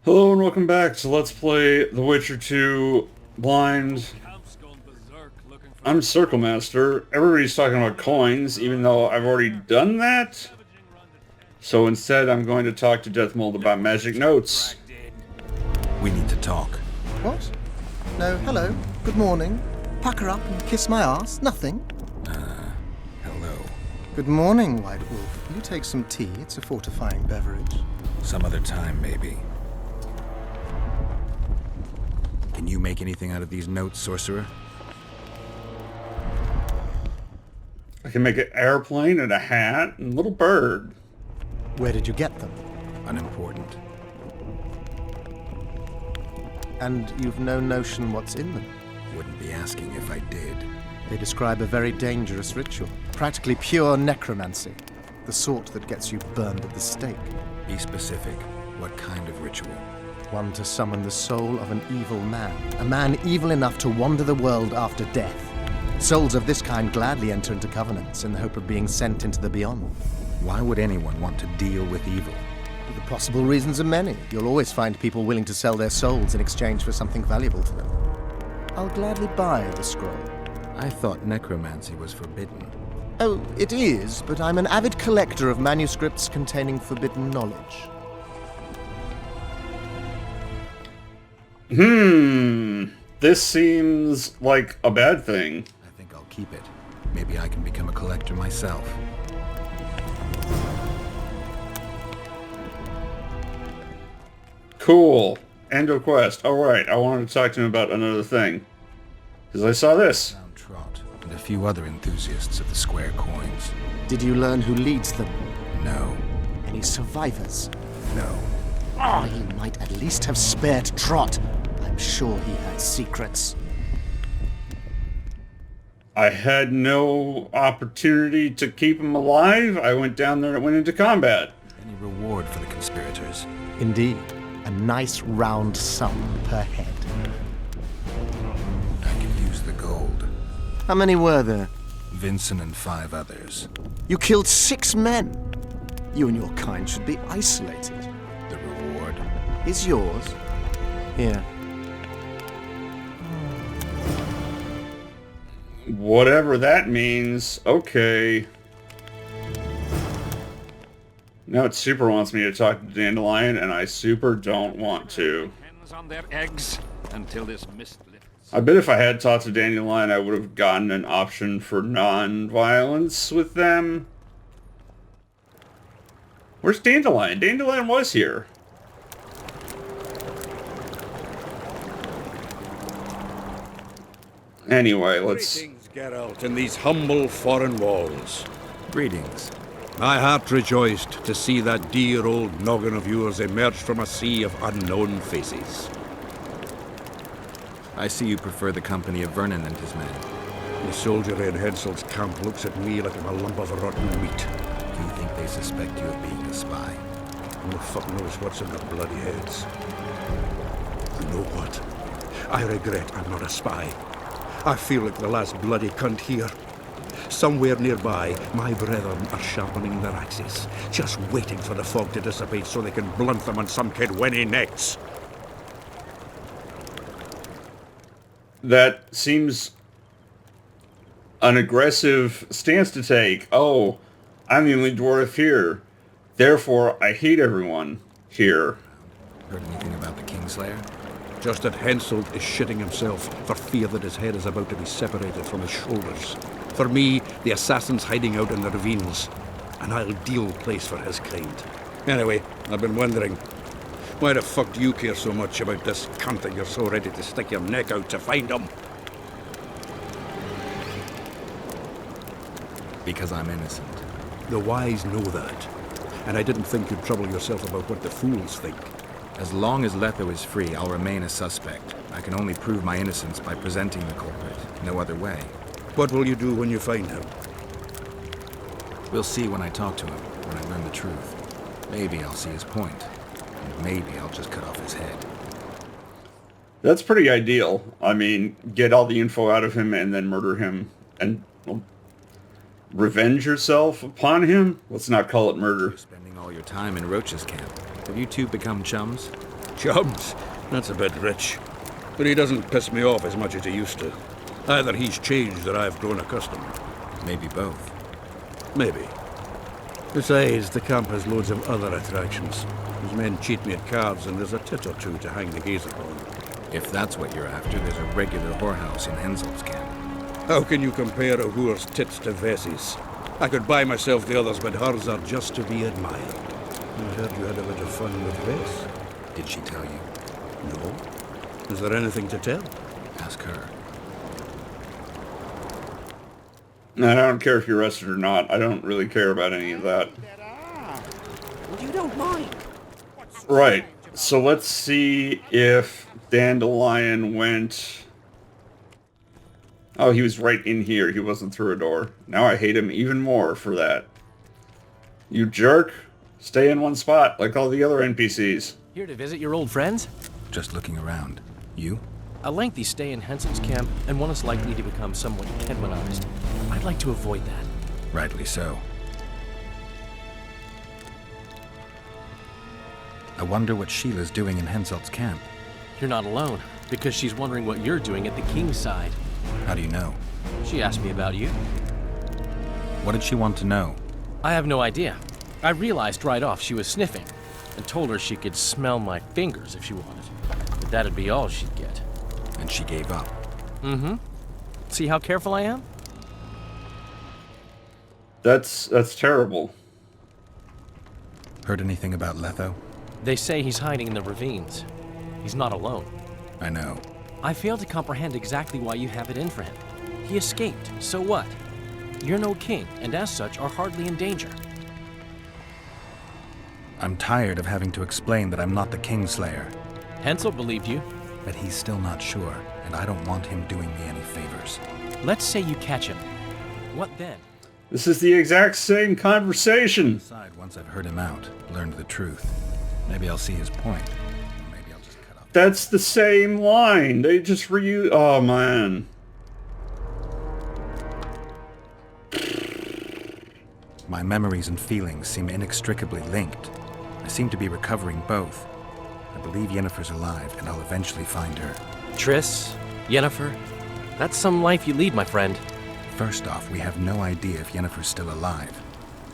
Hello and welcome back to Let's Play The Witcher 2 Blind. I'm Circle Master. Everybody's talking about coins, even though I've already done that. So instead, I'm going to talk to Deathmold about magic notes. We need to talk. What? No, hello. Good morning. Pucker up and kiss my ass. Nothing. Hello. Good morning, White Wolf. Will you take some tea? It's a fortifying beverage. Some other time, maybe. Can you make anything out of these notes, sorcerer? I can make an airplane and a hat and a little bird. Where did you get them? Unimportant. And you've no notion what's in them. Wouldn't be asking if I did. They describe a very dangerous ritual. Practically pure necromancy. The sort that gets you burned at the stake. Be specific. What kind of ritual? One to summon the soul of an evil man. A man evil enough to wander the world after death. Souls of this kind gladly enter into covenants in the hope of being sent into the beyond. Why would anyone want to deal with evil? The possible reasons are many. You'll always find people willing to sell their souls in exchange for something valuable to them. I'll gladly buy the scroll. I thought necromancy was forbidden. Oh, it is, but I'm an avid collector of manuscripts containing forbidden knowledge. This seems like a bad thing. I think I'll keep it. Maybe I can become a collector myself. Cool. End of quest. Alright, I wanted to talk to him about another thing. Because I saw this. Found Trot and a few other enthusiasts of the square coins. Did you learn who leads them? No. Any survivors? No. Ah, you might at least have spared Trot. I'm sure he had secrets. I had no opportunity to keep him alive. I went down there and went into combat. Any reward for the conspirators? Indeed. A nice round sum per head. I could use the gold. How many were there? Vincent and 5 others. You killed 6 men. You and your kind should be isolated. The reward? Is yours? Here. Whatever that means. Okay. Now it super wants me to talk to Dandelion, and I super don't want to. Hens on their eggs until this mist lifts. I bet if I had talked to Dandelion, I would have gotten an option for non-violence with them. Where's Dandelion? Dandelion was here. Anyway, let's... Greetings, Geralt, in these humble foreign walls. Greetings. My heart rejoiced to see that dear old noggin of yours emerge from a sea of unknown faces. I see you prefer the company of Vernon and his men. The soldier in Hensel's camp looks at me like I'm a lump of rotten meat. Do you think they suspect you of being a spy? Who the fuck knows what's in their bloody heads? You know what? I regret I'm not a spy. I feel like the last bloody cunt here. Somewhere nearby, my brethren are sharpening their axes, just waiting for the fog to dissipate so they can blunt them on some kid when he necks. That seems an aggressive stance to take. Oh, I'm the only dwarf here. Therefore, I hate everyone here. Heard anything about the Kingslayer? Just that Henselt is shitting himself for fear that his head is about to be separated from his shoulders. For me, the assassin's hiding out in the ravines. An ideal place for his kind. Anyway, I've been wondering, why the fuck do you care so much about this cunt that you're so ready to stick your neck out to find him? Because I'm innocent. The wise know that. And I didn't think you'd trouble yourself about what the fools think. As long as Letho is free, I'll remain a suspect. I can only prove my innocence by presenting the culprit. No other way. What will you do when you find him? We'll see when I talk to him, when I learn the truth. Maybe I'll see his point. And maybe I'll just cut off his head. That's pretty ideal. I mean, get all the info out of him and then murder him. And well, revenge yourself upon him? Let's not call it murder. You're spending all your time in Roach's camp. Have you two become chums? Chums? That's a bit rich. But he doesn't piss me off as much as he used to. Either he's changed or I've grown accustomed. Maybe both. Maybe. Besides, the camp has loads of other attractions. Those men cheat me at cards, and there's a tit or two to hang the gaze upon. If that's what you're after, there's a regular whorehouse in Hensel's camp. How can you compare a whore's tits to Vessie's? I could buy myself the others, but hers are just to be admired. I heard you had a bit of fun with Vess. Did she tell you? No. Is there anything to tell? Ask her. No, I don't care if you're arrested or not. I don't really care about any of that. You don't mind. Right. So let's see if Dandelion went... Oh, he was right in here. He wasn't through a door. Now I hate him even more for that. You jerk. Stay in one spot, like all the other NPCs. Here to visit your old friends? Just looking around. You? A lengthy stay in Hensel's camp, and one is likely to become somewhat Kedwanized. I'd like to avoid that. Rightly so. I wonder what Sheila's doing in Henselt's camp. You're not alone, because she's wondering what you're doing at the king's side. How do you know? She asked me about you. What did she want to know? I have no idea. I realized right off she was sniffing, and told her she could smell my fingers if she wanted. But that'd be all she'd get. And she gave up. Mm-hmm. See how careful I am? That's terrible. Heard anything about Letho? They say he's hiding in the ravines. He's not alone. I know. I fail to comprehend exactly why you have it in for him. He escaped, so what? You're no king, and as such are hardly in danger. I'm tired of having to explain that I'm not the Kingslayer. Hensel believed you. But he's still not sure, and I don't want him doing me any favors. Let's say you catch him. What then? This is the exact same conversation. Decide once I've heard him out, learned the truth. Maybe I'll see his point. Or maybe I'll just cut off. That's the same line. They just reuse... Oh, man. My memories and feelings seem inextricably linked. I seem to be recovering both. I believe Yennefer's alive, and I'll eventually find her. Triss? Yennefer? That's some life you lead, my friend. First off, we have no idea if Yennefer's still alive.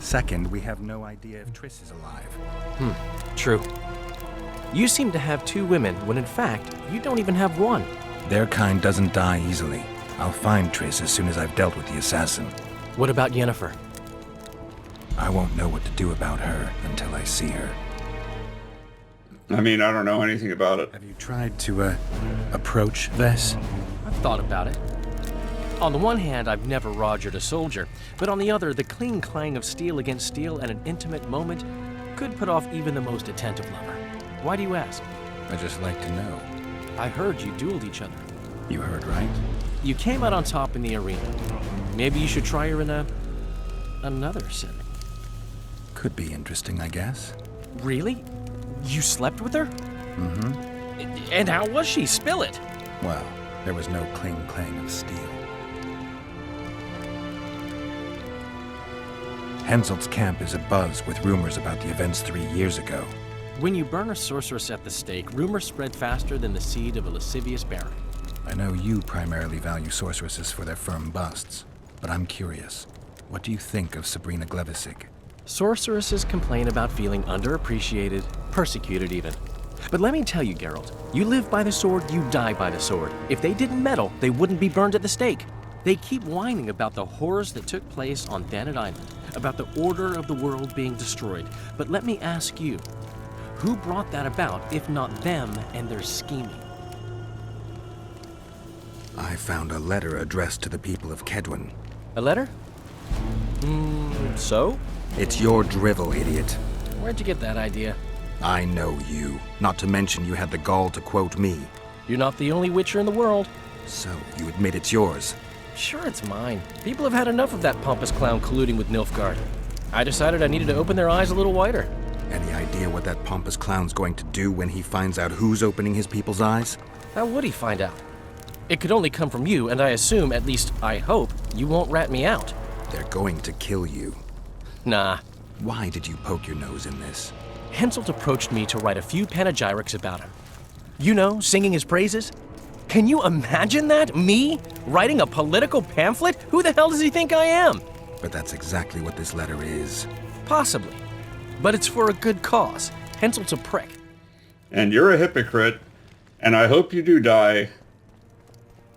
Second, we have no idea if Triss is alive. True. You seem to have two women, when in fact, you don't even have one. Their kind doesn't die easily. I'll find Triss as soon as I've dealt with the assassin. What about Yennefer? I won't know what to do about her until I see her. I mean, I don't know anything about it. Have you tried to, approach Vess? I've thought about it. On the one hand, I've never rogered a soldier, but on the other, the cling clang of steel against steel at an intimate moment could put off even the most attentive lover. Why do you ask? I just like to know. I heard you dueled each other. You heard right? You came out on top in the arena. Maybe you should try her in another setting. Could be interesting, I guess. Really? You slept with her? Mm-hmm. And how was she? Spill it! Well, there was no cling-clang of steel. Henselt's camp is abuzz with rumors about the events 3 years ago. When you burn a sorceress at the stake, rumors spread faster than the seed of a lascivious baron. I know you primarily value sorceresses for their firm busts, but I'm curious. What do you think of Sabrina Glevissig? Sorceresses complain about feeling underappreciated, persecuted even. But let me tell you, Geralt, you live by the sword, you die by the sword. If they didn't meddle, they wouldn't be burned at the stake. They keep whining about the horrors that took place on Thanet Island, about the order of the world being destroyed. But let me ask you, who brought that about if not them and their scheming? I found a letter addressed to the people of Kedwen. A letter? So? It's your drivel, idiot. Where'd you get that idea? I know you. Not to mention you had the gall to quote me. You're not the only Witcher in the world. So, you admit it's yours? Sure, it's mine. People have had enough of that pompous clown colluding with Nilfgaard. I decided I needed to open their eyes a little wider. Any idea what that pompous clown's going to do when he finds out who's opening his people's eyes? How would he find out? It could only come from you, and I assume, at least I hope, you won't rat me out. They're going to kill you. Nah. Why did you poke your nose in this? Henselt approached me to write a few panegyrics about him. You know, singing his praises? Can you imagine that? Me? Writing a political pamphlet? Who the hell does he think I am? But that's exactly what this letter is. Possibly. But it's for a good cause. Hensel's a prick. And you're a hypocrite, and I hope you do die.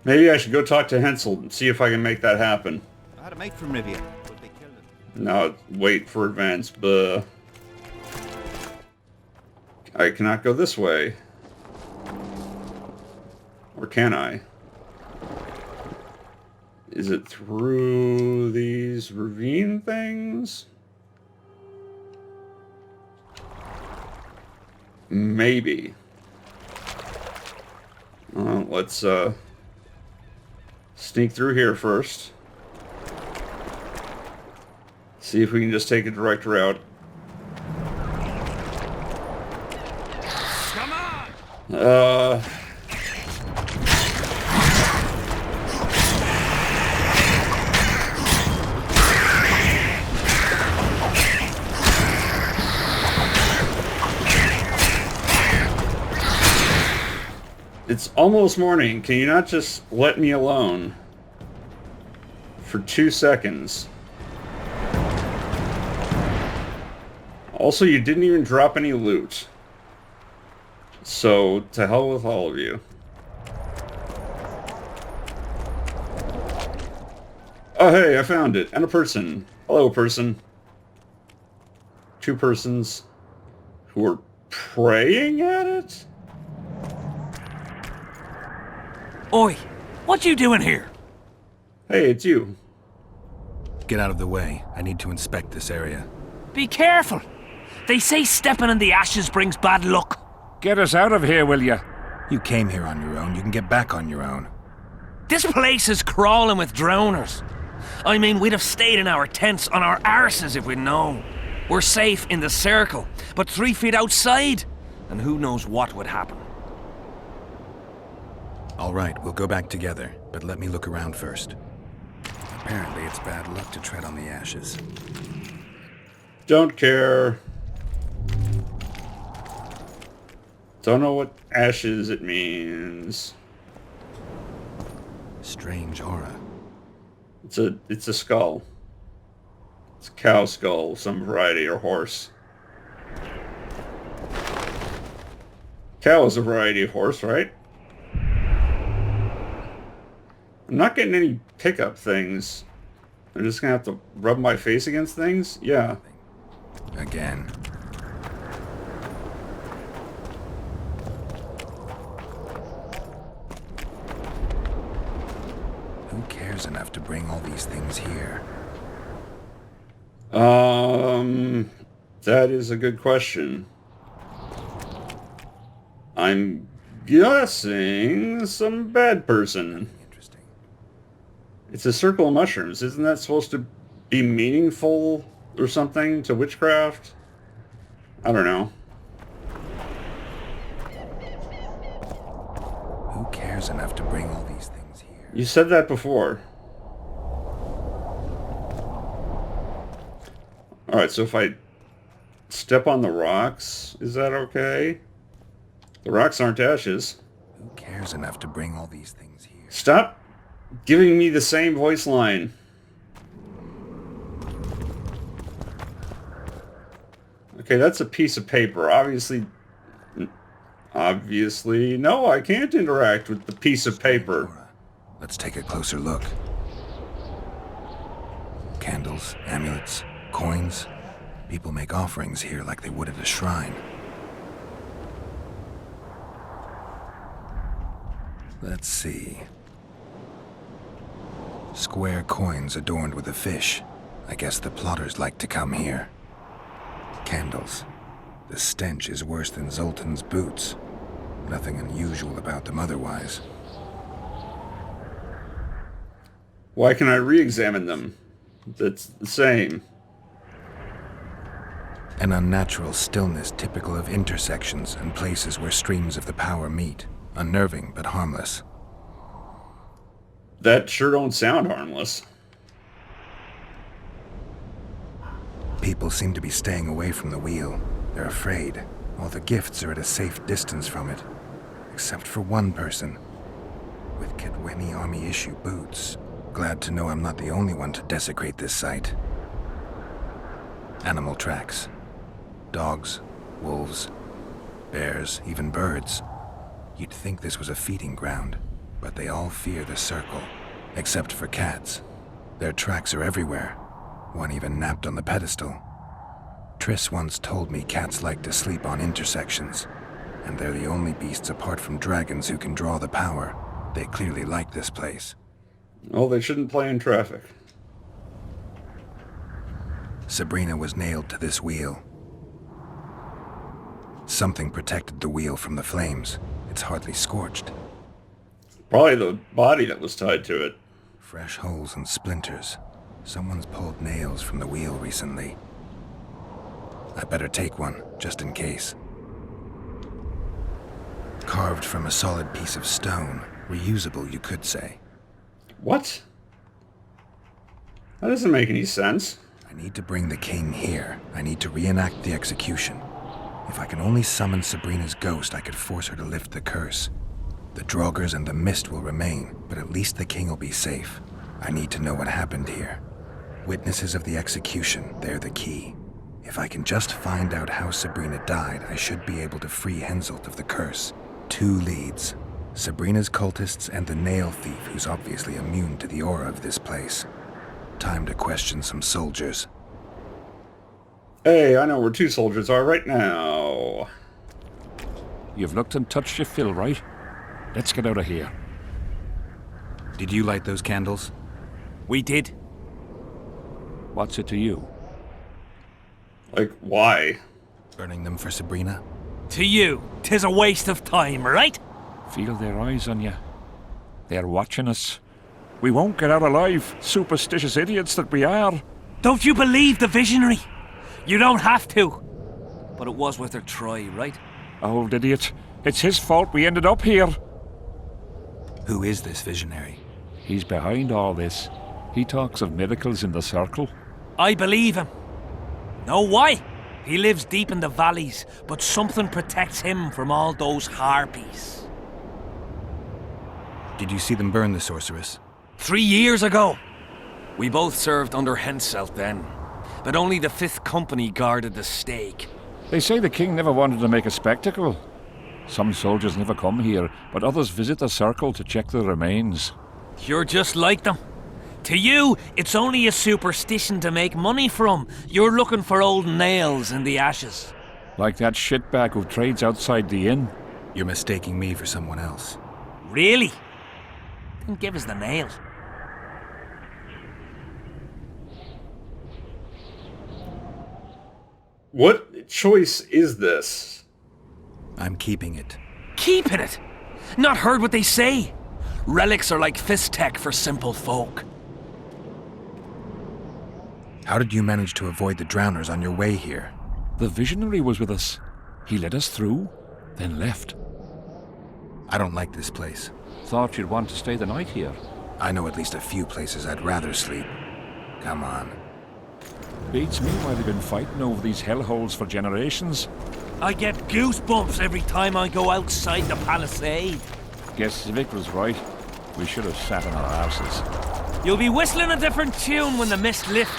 Maybe I should go talk to Hensel and see if I can make that happen. I had a mate from Rivia, but they killed him. No, wait for advance, but I cannot go this way. Or can I? Is it through these ravine things? Maybe. Let's sneak through here first. See if we can just take a direct route. Come on! It's almost morning. Can you not just let me alone for 2 seconds? Also, you didn't even drop any loot. So, to hell with all of you. Oh, hey, I found it. And a person. Hello, person. 2 persons who are praying at it? Oi, what you doing here? Hey, it's you. Get out of the way. I need to inspect this area. Be careful. They say stepping in the ashes brings bad luck. Get us out of here, will you? You came here on your own. You can get back on your own. This place is crawling with drowners. I mean, we'd have stayed in our tents on our arses if we'd known. We're safe in the circle, but 3 feet outside, and who knows what would happen. All right, we'll go back together, but let me look around first. Apparently, it's bad luck to tread on the ashes. Don't care. Don't know what ashes it means. Strange aura. It's a skull. It's a cow skull of some variety, or horse. Cow is a variety of horse, right? I'm not getting any pickup things. I'm just gonna have to rub my face against things? Yeah. Again. Who cares enough to bring all these things here? That is a good question. I'm guessing some bad person. Interesting. It's a circle of mushrooms. Isn't that supposed to be meaningful or something to witchcraft? I don't know. Who cares enough to bring all these things here? You said that before. Alright, so if I step on the rocks, is that okay? The rocks aren't ashes. Who cares enough to bring all these things here? Stop giving me the same voice line. Okay, that's a piece of paper. Obviously, no, I can't interact with the piece of paper. Let's take a closer look. Candles, amulets, coins. People make offerings here like they would at a shrine. Let's see. Square coins adorned with a fish. I guess the plotters like to come here. Candles. The stench is worse than Zoltan's boots. Nothing unusual about them otherwise. Why can I re-examine them? That's the same. An unnatural stillness typical of intersections and places where streams of the power meet. Unnerving, but harmless. That sure don't sound harmless. People seem to be staying away from the wheel. They're afraid. All the gifts are at a safe distance from it. except for one person. With Kedweni Army issue boots. Glad to know I'm not the only one to desecrate this site. Animal tracks. Dogs, wolves, bears, even birds. You'd think this was a feeding ground, but they all fear the circle, except for cats. Their tracks are everywhere. One even napped on the pedestal. Triss once told me cats like to sleep on intersections, and they're the only beasts apart from dragons who can draw the power. They clearly like this place. Well, they shouldn't play in traffic. Sabrina was nailed to this wheel. Something protected the wheel from the flames. It's hardly scorched. Probably the body that was tied to it. Fresh holes and splinters. Someone's pulled nails from the wheel recently. I better take one, just in case. Carved from a solid piece of stone. Reusable, you could say. What? That doesn't make any sense. I need to bring the king here. I need to reenact the execution. If I can only summon Sabrina's ghost, I could force her to lift the curse. The Draugrs and the mist will remain, but at least the king will be safe. I need to know what happened here. Witnesses of the execution, they're the key. If I can just find out how Sabrina died, I should be able to free Henselt of the curse. 2 leads. Sabrina's cultists and the nail thief who's obviously immune to the aura of this place. Time to question some soldiers. Hey, I know where 2 soldiers are right now. You've looked and touched your fill, right? Let's get out of here. Did you light those candles? We did. What's it to you? Like, why? Burning them for Sabrina? To you, 'tis a waste of time, right? Feel their eyes on you. They're watching us. We won't get out alive, superstitious idiots that we are. Don't you believe the visionary? You don't have to. But it was worth a try, right? Old idiot. It's his fault we ended up here. Who is this visionary? He's behind all this. He talks of miracles in the circle. I believe him. Know why? He lives deep in the valleys, but something protects him from all those harpies. Did you see them burn the sorceress? 3 years ago. We both served under Henselt then, but only the 5th Company guarded the stake. They say the king never wanted to make a spectacle. Some soldiers never come here, but others visit the circle to check the remains. You're just like them. To you, it's only a superstition to make money from. You're looking for old nails in the ashes. Like that shitbag who trades outside the inn. You're mistaking me for someone else. Really? Then give us the nail. What choice is this? I'm keeping it. Keeping it? Not heard what they say. Relics are like fist tech for simple folk. How did you manage to avoid the drowners on your way here? The visionary was with us. He led us through, then left. I don't like this place. Thought you'd want to stay the night here. I know at least a few places I'd rather sleep. Come on. Beats me why they've been fighting over these hellholes for generations. I get goosebumps every time I go outside the palisade. Guess Vic was right. We should have sat on our asses. You'll be whistling a different tune when the mist lifts.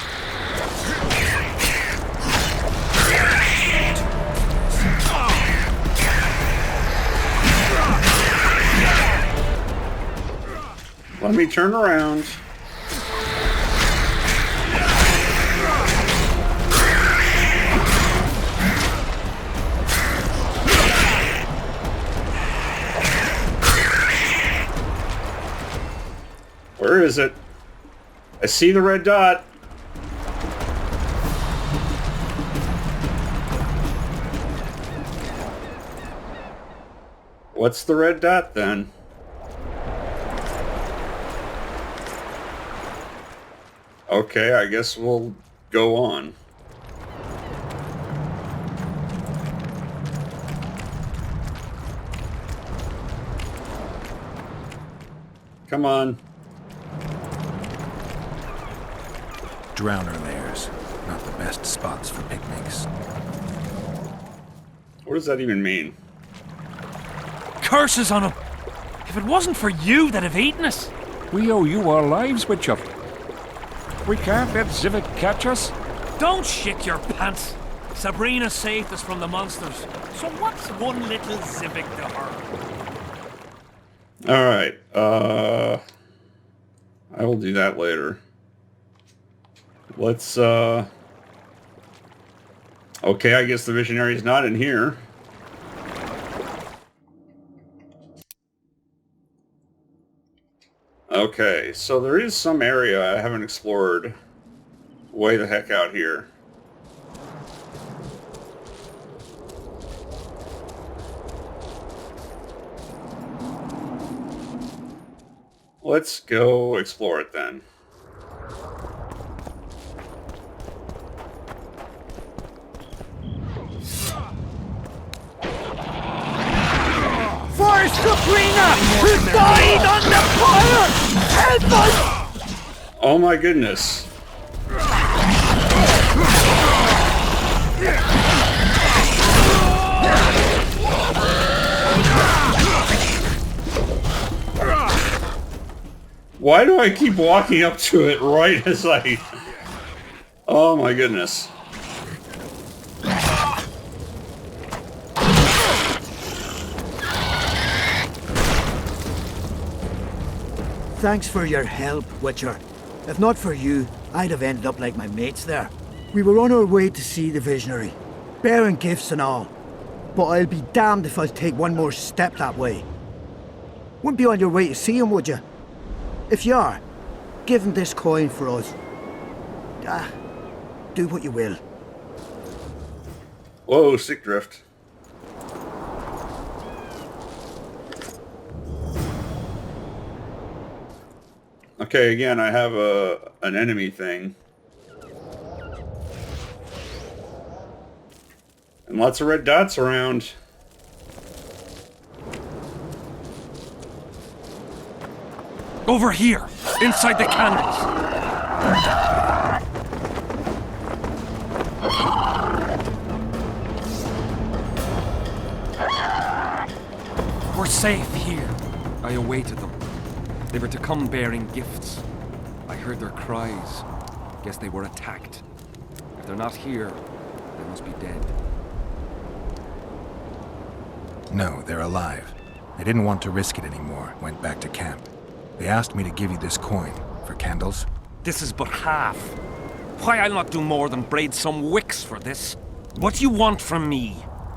Let me turn around. Where is it? I see the red dot. What's the red dot then? Okay, I guess we'll go on. Come on. Drowner lairs. Not the best spots for picnics. What does that even mean? Curses on him! If it wasn't for you, they'd have eaten us. We owe you our lives, Witcher. We can't let Zivik catch us. Don't shit your pants. Sabrina saved us from the monsters. So what's one little Zivik to her? Alright, I will do that later. Let's, okay, I guess the Visionary's not in here. Okay, so there is some area I haven't explored way the heck out here. Let's go explore it then. For Sabrina, who died under fire! Help us! Oh my goodness. Why do I keep walking up to it right as I... Oh my goodness. Thanks for your help, Witcher. If not for you, I'd have ended up like my mates there. We were on our way to see the Visionary, bearing gifts and all. But I'll be damned if I'll take one more step that way. Wouldn't be on your way to see him, would you? If you are, give him this coin for us. Do what you will. Whoa, sick drift. Okay, again, I have an enemy thing. And lots of red dots around. Over here, inside the candles. We're safe here. I awaited them. They were to come bearing gifts. I heard their cries. Guess they were attacked. If they're not here, they must be dead. No, they're alive. They didn't want to risk it anymore, went back to camp. They asked me to give you this coin for candles. This is but half. Why, I'll not do more than braid some wicks for this. What do you want from me?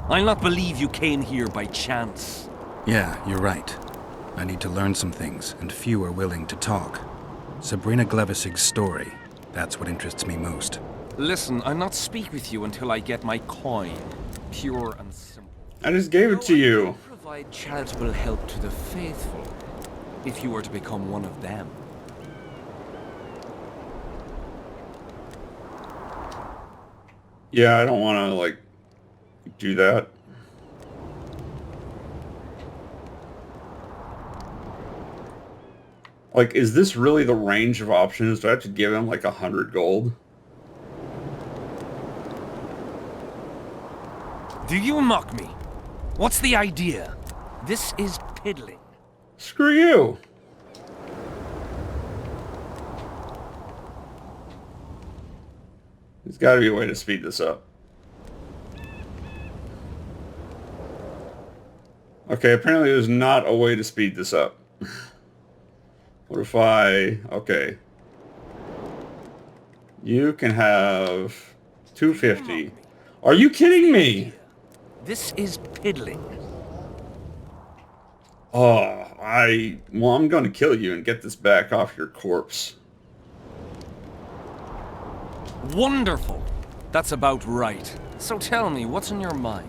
I'll not believe you came here by chance. Yeah, you're right. I need to learn some things, and few are willing to talk. Sabrina Glevisig's story, that's what interests me most. Listen, I'll not speak with you until I get my coin. Pure and simple. I just gave it to you. Provide charitable help to the faithful, if you were to become one of them. Yeah, I don't want to, like, do that. Like, is this really the range of options? Do I have to give him, like, 100 gold? Do you mock me? What's the idea? This is piddling. Screw you! There's got to be a way to speed this up. Okay, apparently there's not a way to speed this up. What if I... Okay. You can have 250. Are you kidding me? This is piddling. Oh, well, I'm going to kill you and get this back off your corpse. Wonderful. That's about right. So tell me, what's in your mind?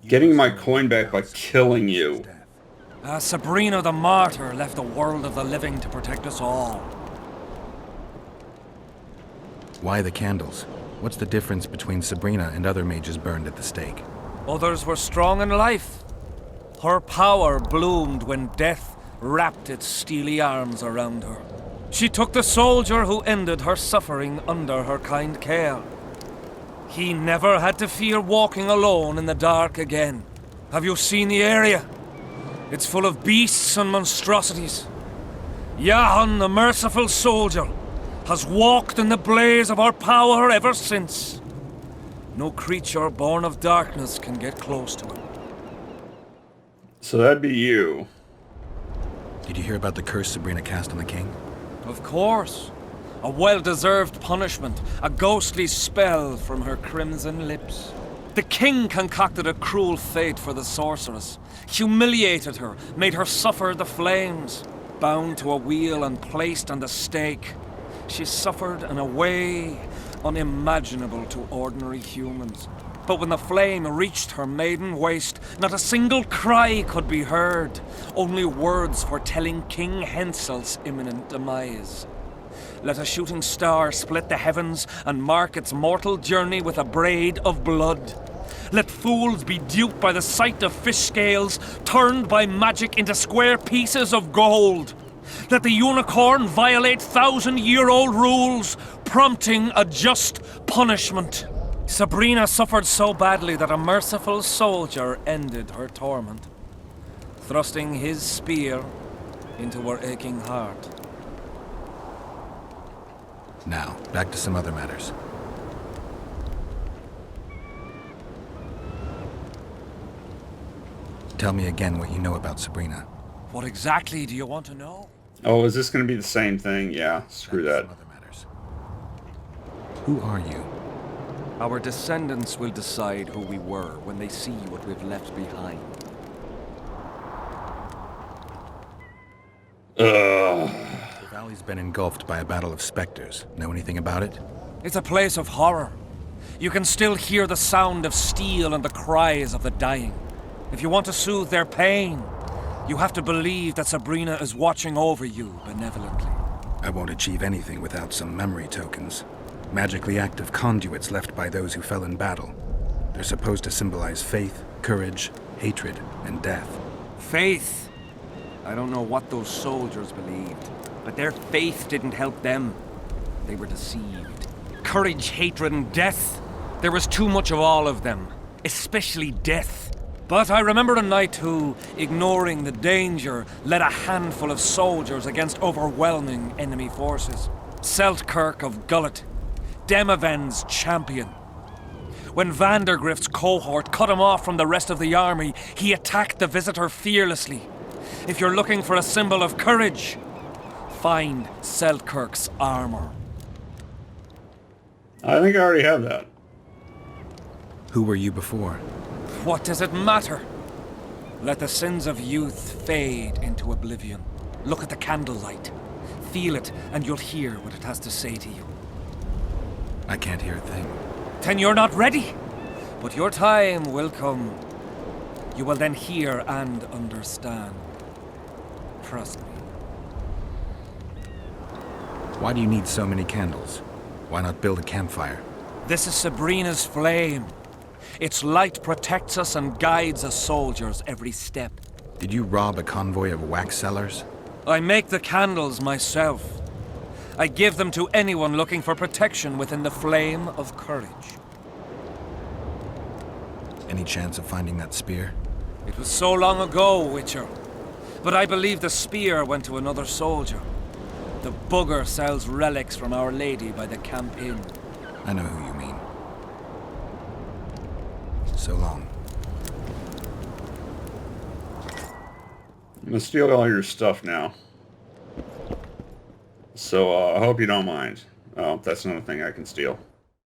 Getting my coin back by killing you. Sabrina the Martyr left the world of the living to protect us all. Why the candles? What's the difference between Sabrina and other mages burned at the stake? Others were strong in life. Her power bloomed when death wrapped its steely arms around her. She took the soldier who ended her suffering under her kind care. He never had to fear walking alone in the dark again. Have you seen the area? It's full of beasts and monstrosities. Yahan, the merciful soldier, has walked in the blaze of our power ever since. No creature born of darkness can get close to him. So that'd be you. Did you hear about the curse Sabrina cast on the king? Of course. A well-deserved punishment, a ghostly spell from her crimson lips. The king concocted a cruel fate for the sorceress, humiliated her, made her suffer the flames. Bound to a wheel and placed on the stake, she suffered in a way unimaginable to ordinary humans. But when the flame reached her maiden waist, not a single cry could be heard, only words foretelling King Hensel's imminent demise. Let a shooting star split the heavens and mark its mortal journey with a braid of blood. Let fools be duped by the sight of fish scales, turned by magic into square pieces of gold. Let the unicorn violate 1,000-year-old rules, prompting a just punishment. Sabrina suffered so badly that a merciful soldier ended her torment, thrusting his spear into her aching heart. Now, back to some other matters. Tell me again what you know about Sabrina. What exactly do you want to know? Oh, is this going to be the same thing? Yeah, screw that. Some other matters. Who are you? Our descendants will decide who we were when they see what we've left behind. The valley's been engulfed by a battle of specters. Know anything about it? It's a place of horror. You can still hear the sound of steel and the cries of the dying. If you want to soothe their pain, you have to believe that Sabrina is watching over you benevolently. I won't achieve anything without some memory tokens. Magically active conduits left by those who fell in battle. They're supposed to symbolize faith, courage, hatred, and death. Faith. I don't know what those soldiers believed, but their faith didn't help them. They were deceived. Courage, hatred, and death. There was too much of all of them, especially death. But I remember a knight who, ignoring the danger, led a handful of soldiers against overwhelming enemy forces. Seltkirk of Gullet, Demaven's champion. When Vandergrift's cohort cut him off from the rest of the army, he attacked the visitor fearlessly. If you're looking for a symbol of courage, find Seltkirk's armor. I think I already have that. Who were you before? What does it matter? Let the sins of youth fade into oblivion. Look at the candlelight. Feel it, and you'll hear what it has to say to you. I can't hear a thing. Then you're not ready. But your time will come. You will then hear and understand. Trust me. Why do you need so many candles? Why not build a campfire? This is Sabrina's flame. Its light protects us and guides us soldiers every step. Did you rob a convoy of wax sellers? I make the candles myself. I give them to anyone looking for protection within the flame of courage. Any chance of finding that spear? It was so long ago, Witcher. But I believe the spear went to another soldier. The bugger sells relics from Our Lady by the Camp Inn. I know who you mean. So long. I'm gonna steal all your stuff now. So I hope you don't mind. Oh, that's another thing I can steal.